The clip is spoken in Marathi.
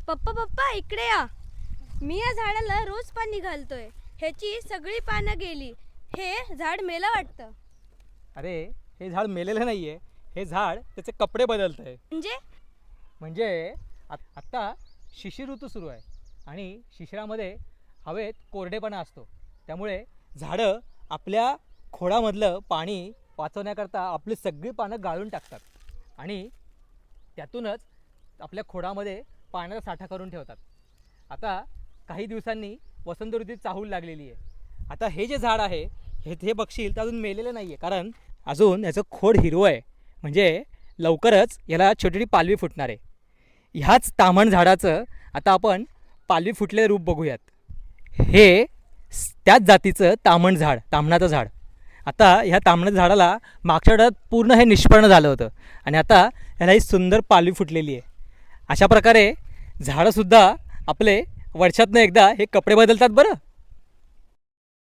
पप्पा पप्पा इकडे या. मी या झाडाला रोज पाणी घालतोय. ह्याची सगळी पानं गेली. हे झाड मेलं वाटतं. अरे हे झाड मेलेलं नाही आहे, हे झाड त्याचे कपडे बदलत आहे. म्हणजे आत्ता शिशिर ऋतू सुरू आहे आणि शिशिरामध्ये हवेत कोरडेपणा असतो. त्यामुळे झाडं आपल्या खोडामधलं पाणी वाचवण्याकरता आपली सगळी पानं गाळून टाकतात आणि त्यातूनच आपल्या खोडामध्ये पाण्याचा साठा करून ठेवतात. आता काही दिवसांनी वसंत ऋतूची चाहूल लागलेली आहे. आता हे जे झाड आहे हे बघशील तर अजून मेलेलं नाही आहे, कारण अजून याचं खोड हिरवं आहे. म्हणजे लवकरच याला छोटी छोटी पालवी फुटणार आहे. ह्याच ताम्हण झाडाचं आता आपण पालवी फुटलेलं रूप बघूयात. हे त्याच जातीचं ताम्हणाचं झाड. आता ह्या ताम्हणाच्या झाडाला मागच्या आठवड्यात पूर्ण हे निष्पर्ण झालं होतं आणि आता ह्याला ही सुंदर पालवी फुटलेली आहे. अशा प्रकारे झाडंसुद्धा आपले वर्षातनं एकदा हे कपडे बदलतात बरं.